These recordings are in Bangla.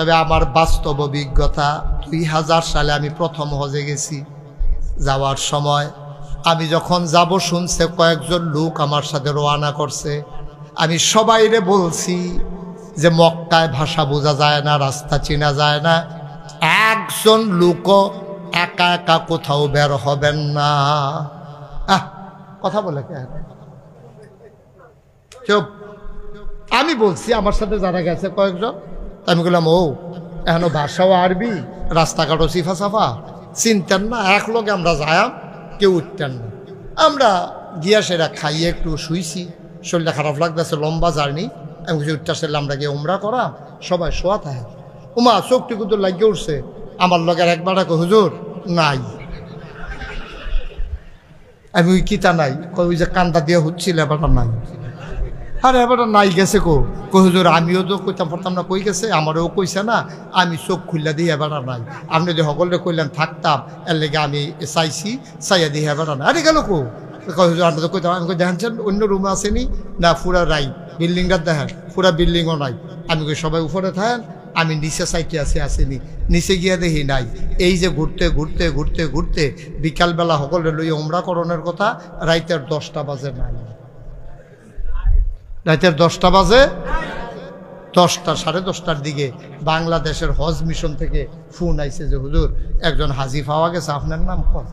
তবে আমার বাস্তব অভিজ্ঞতা 2000 সালে আমি প্রথম হজে গেছি। যাওয়ার সময় আমি যখন যাব শুনছে কয়েকজন লোক আমার সাথে রওনা করছে, আমি সবাইরে বলছি যে মক্কায় ভাষা বোঝা যায় না, রাস্তা চেনা যায় না, একজন লোকও একা একা কোথাও বের হবেন না। কথা বলে কে চুপ। আমি বলছি আমার সাথে যারা গেছে কয়েকজন, আমি বললাম ও এখনো ভাষাও আরবি, রাস্তাঘাটও সিফা সাফা, চিনতেন না, এক লোকে আমরা যায়াম, কেউ উঠতেন না। আমরা গিয়া সেরা খাইয়ে একটু শুইছি, শরীরটা খারাপ লাগতেছে, লম্বা জার্নি। আমি কিছু উঠতে আসলে আমরা গিয়ে উমরা করা, সবাই শোয়া থাকে। উমা চোখটি কিন্তু লাগিয়ে উঠছে, আমার লগের একবার হুজুর নাই। আমি ওই কিতা নাই, ওই যে কান্দা দিয়ে হচ্ছিল এবারটা নাই। আরে এবারটা নাই গেছে হুজুর আমিও তো কইতাম পারতাম না, কই গেছে, আমারও কইছে না, আমি চোখ খুললা দিই এবারটা নাই। আপনি যে সকলে কইলেন থাকতাম, এর লেগে আমি চাইছি, চাইয়া দিই এবারটা নাই। আরে গেল হুজুর আমরা তো কইতাম। আমি দেখেন অন্য রুমে আসেনি না, পুরা রাই বিল্ডিংটা দেখেন, পুরা বিল্ডিংও নাই। আমি কই সবাই উপরে থাকেন, আমি নিচে সাইটে আসেনি, নিচে গিয়া দেখি নাই। এই যে ঘুরতে ঘুরতে ঘুরতে ঘুরতে বিকালবেলা সকলে লইয়া উমরা করণের কথা, রাইতের 10টা বাজে নাই। রাইতের 10টা বাজে, 10টা 10:30টার দিকে বাংলাদেশের হজ মিশন থেকে ফোন আইছে যে হুজুর একজন হাজি পাওয়া গেছে, আপনার নাম কত?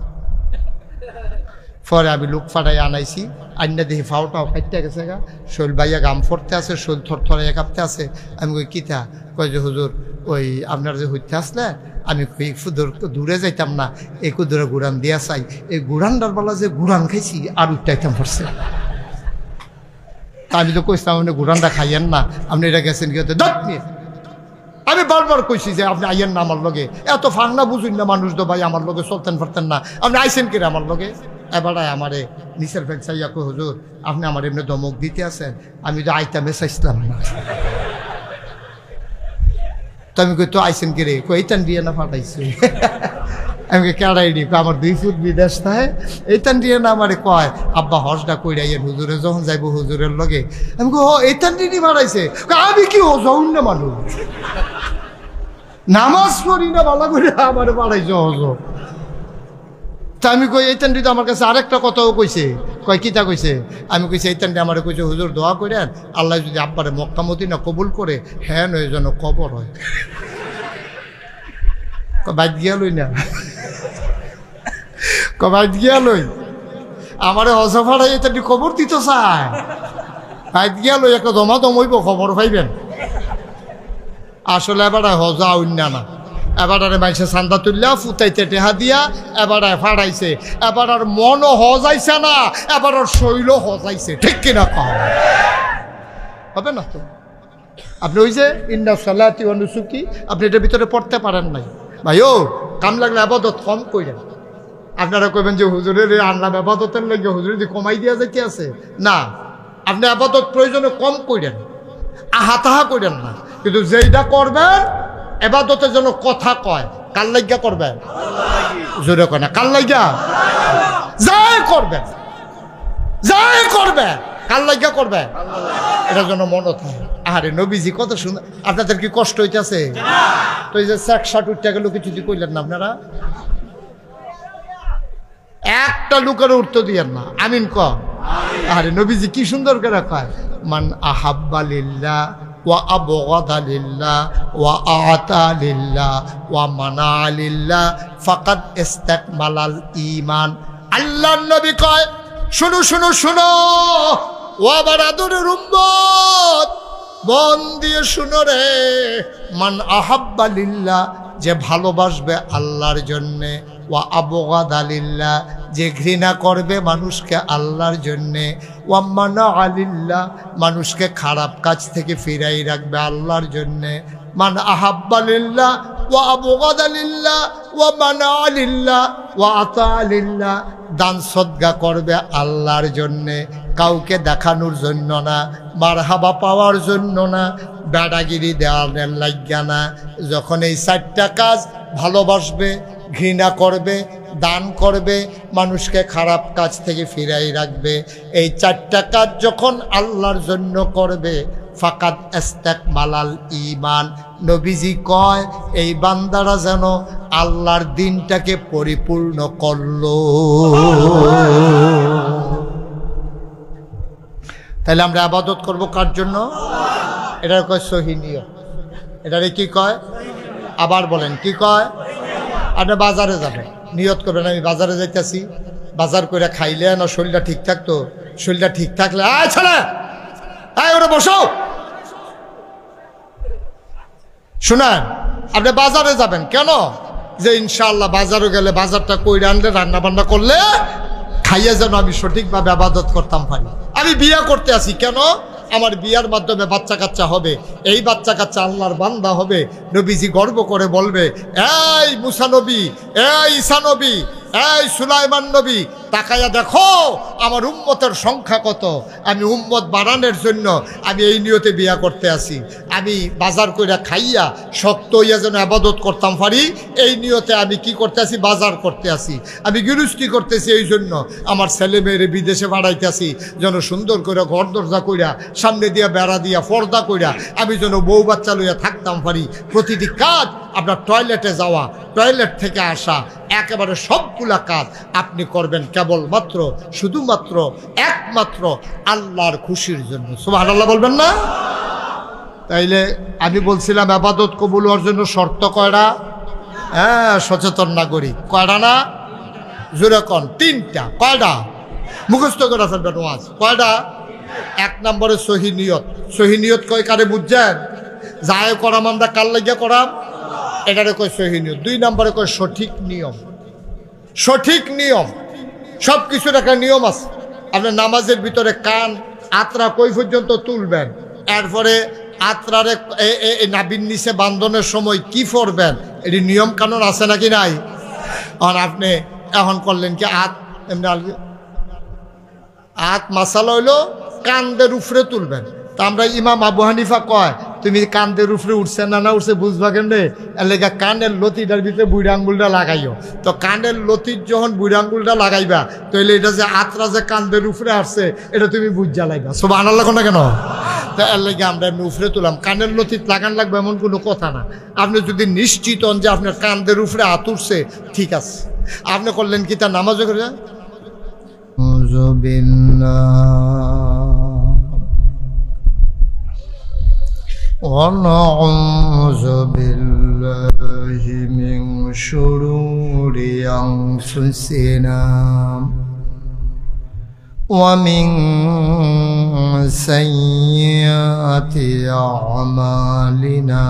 পরে আমি লোক ফাটাই আনাইছি, আইনা দেখি ফাওটাও কাটতে গেছে গা, শৈল বাইয়া গাম ফরতে আছে, শৈল থরথরে কাঁপতে আছে। আমি কই কিতা? কয় যে হুজুর ওই আপনার যে হইতে আসলে আমি দূরে যাইতাম না, এই কুদুরে গুড়ান দিয়া চাই, এই গুড়ানটার বেলা যে গুড়ান খাইছি আর উঠতাইতাম পড়ছে। আমি তো কইছিলাম আপনি গুড়ানটা খাইয়েন না, আপনি এটা গেছেন কি? আমি বারবার কইছি যে আপনি আইয়েন না আমার লগে, এত ফাংনা বুঝুন না মানুষ তো ভাই, আমার লগে চলতেন পারতেন না, আপনি আইসেন কিরে আমার লগে? এবারে আমারে নিচের ফেক চাইয়া কই হুজুর আপনি আমার এমনি ধমক দিতে আছেন, আমি তো আইতামে চাইছিলাম না। তো আমি কই তো আইসেন কিরে? কই এইটান দিয়ে না ফাটাইছি। আমি কেড়াই নি, আমার 2 ফুট বিদেশ থাকে, এইটান দিয়ে না আমারে কয় আব্বা হজটা কইরাইয়েন হুজুরে যখন যাইব হুজুরের লগে। আমি কই ও এইটান দিয়ে ফাটাইছে? আমি কি ও যাউন না মানুষ, নামাজ পড়ি না ভালো করে আমার পাড়াইছে হজ। তা আমি কই এইটানটি তো আমার কাছে আরেকটা কথাও কইছে। কয় কিতা কইছে? আমি কইছি এইটানটি আমার কইছে হুজুর দোয়া করেন আল্লাহ যদি আব্বারে মক্কা মদিনা কবুল করে, হ্যাঁ নয় যেন কবর হয়। বাইত গিয়া লই না, বাইত গিয়া লই আমারে হজ ফাড়াই এইটানটি খবর দিত চায়, বাইত গিয়া লই একটা জমা দমইব খবর পাইবেন। আসলে এবার হজা অন্য না, এবারে মাইসে চান্দা তুললা ফুটাইতে টেহা দিয়া এবারে ফাড়াইছে, এবার আর মনও হজাইছে না, এবার আর শৈল হজাইছে, ঠিক কিনা কও? হবে না তো? আপনি ওই যে ইন্না সালাতি ওয়া নুসুকি আপনি এটার ভিতরে পড়তে পারেন নাই ভাই, ও কাম লাগলে আবাদত কম কইরেন। আপনারা কইবেন যে হুজুরের আল্লাহ আবাদতের লাগে হুজুর যদি কমাই দিয়া যাইতে আছে না, আপনি আবাদত প্রয়োজনে কম কইরেন, আহা কইরেন না, কিন্তু যেইটা করবেন এবাদতের জন্য কথা কয়, কার লাগিয়া করবেন? জোরে কয় না, কার লাগিয়া? যাই করবেন কার লাগিয়া করবেন? এটার জন্য মনে থাকে। আরে নবীজি কত সুন্দর। আপনাদের কি কষ্ট হইতেছে? তো এই যে 60 উঠতে গেল কিছু কি কইলেন না আপনারা? একটা লোকের উত্তর দিয়েন না, আমিন ক। আরে নবীজি কি সুন্দর করে কয়, মান আহাব্বা লিল্লাহ ওয়া আবগাদা লিল্লাহ ওয়া আতা লিল্লাহ ওয়া মানা লিল্লাহ ফাকাদ ইস্তাকমালাল ঈমান। আল্লাহর নবী কয় শুনো শুনো শুনো ও আমার আদরের উম্মত, মন দিয়ে শুনো রে, মান আহাব্বা লিল্লাহ যে ভালোবাসবে আল্লাহর জন্যে, ওয়া আবগাদা লিল্লাহ যে ঘৃণা করবে মানুষকে আল্লাহর জন্যে, ওয়া মানা লিল্লাহ মানুষকে খারাপ কাজ থেকে ফিরাই রাখবে আল্লাহর জন্যে। মান আহাব্বা লিল্লাহ ওয়া আবগাদা লিল্লাহ ওয়া মানা লিল্লাহ ওয়া আতা লিল্লাহ দান সদকা করবে আল্লাহর জন্যে, কাউকে দেখানোর জন্য না, মারহাবা পাওয়ার জন্য না, বেড়াগিরি দেওয়ার লাগিয়া না। যখন এই 4টা কাজ ভালোবাসবে, ঘৃণা করবে, দান করবে, মানুষকে খারাপ কাজ থেকে ফিরাই রাখবে, এই 4টা কাজ যখন আল্লাহর জন্য করবে, ফাকাদ ইস্তাকমালাল ঈমান নবীজি কয় এই বান্দারা যেন আল্লাহর দিনটাকে পরিপূর্ণ করলো। তাহলে আমরা ইবাদত করব কার জন্য? এটার কয় সহি নিয়ত। এটারে কি কয়? আবার বলেন কি কয়? আপনি বাজারে যাবেন, নিয়ত করবেন আমি বাজারে যাইতেছি, বাজার করে খাইলে না শরীরটা ঠিক থাকতো, শরীরটা ঠিক থাকলে আয় ছেলে আয় ওরা বসো। শুনেন, আপনি বাজারে যাবেন কেন? যে ইনশাআল্লাহ বাজারে গেলে বাজারটা কইরা আনলে রান্না বান্না করলে খাইয়া যেন আমি সঠিকভাবে ইবাদত করতাম পারি। আমি বিয়ে করতে আসি কেন? আমার বিয়ার মাধ্যমে বাচ্চা কাচ্চা হবে, এই বাচ্চা কাচ্চা আল্লাহর বান্দা হবে। নবীজি গর্ব করে বলবে, এই মুসা নবী, এই ঈসা নবী, এই সুলাইমান নবী, তাকায়া দেখো আমার উম্মতের সংখ্যা কত। আমি উম্মত বাড়ানোর জন্য আমি এই নিয়তে বিয়া করতে আসি। আমি বাজার কইরা খাইয়া শক্ত হইয়া যেন ইবাদত করতাম পারি, এই নিয়তে আমি কি করতে আসি? বাজার করতে আসি। আমি গৃহস্থী করতেছি এই জন্য আমার ছেলে মেয়েরে বিদেশে বাড়াইতে আসি, যেন সুন্দর করে ঘর দরজা কইরা সামনে দিয়া বেড়া দিয়া পর্দা কইরা আমি যেন বউ বাচ্চা লইয়া থাকতাম পারি। প্রতিটি কাজ, আপনার টয়লেটে যাওয়া, টয়লেট থেকে আসা, একেবারে সবগুলা কাজ আপনি করবেন কেবলমাত্র শুধুমাত্র একমাত্র আল্লাহর খুশির জন্য। সুবহানাল্লাহ বলবেন না? তাইলে আমি বলছিলাম ইবাদত কবুল হওয়ার জন্য শর্ত কয়টা? হ্যাঁ, সচেতন নাগরিক। কয়টা না? জোরে কন। 3টা। কয়টা? মুখস্থ করে ফেলবেন ওয়াজ। কয়টা? 1 নম্বরে সহি নিয়ত। সহি নিয়ত কয় কারে বুঝছেন? যায় করাম আমরা কার লাগিয়া করাম, এটারে কয় সহি নিয়ত। 2 নম্বরে কয় সঠিক নিয়ম। সঠিক নিয়ম, সব কিছুর একটা নিয়ম আছে। আপনি নামাজের ভিতরে কান আত্রা কই পর্যন্ত তুলবেন, এরপরে আত্রারে নাবির নিচে বান্ধনের সময় কি পড়বেন, এটি নিয়ম কানুন আছে নাকি নাই? আর আপনি এখন করলেন কি এমনি মাসালা হইলো কান্দের উপরে তুলবেন। তা আমরা ইমাম আবু হানিফা কয় তুমি কান্দের উপরে উঠছে না উঠছে বুঝবা কেন? এলাকা কানের লতিটার ভিতরে বুড়ি আঙ্গুলটা লাগাইও। তো কানের লতির যখন বুড়ি আঙ্গুলটা লাগাইবা তাহলে এটা যে আত্রা যে কান্দের উপরে আসছে এটা তুমি বুঝা লাগবা। সুবহানাল্লাহ না কেন? তো এর লেগে আমরা এমনি উপরে তুলাম। কানের লতিত লাগান লাগবে এমন কোনো কথা না। আপনি যদি নিশ্চিত হন যে আপনার কান্দের উপরে হাত উঠছে, ঠিক আছে। আপনি করলেন কি তার নামাজও করে ونعوذ بالله من شرور أنفسنا ومن سيئات أعمالنا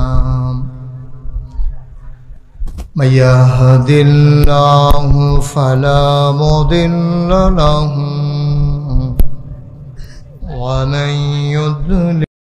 من يهد الله فلا مضل له ومن يضلل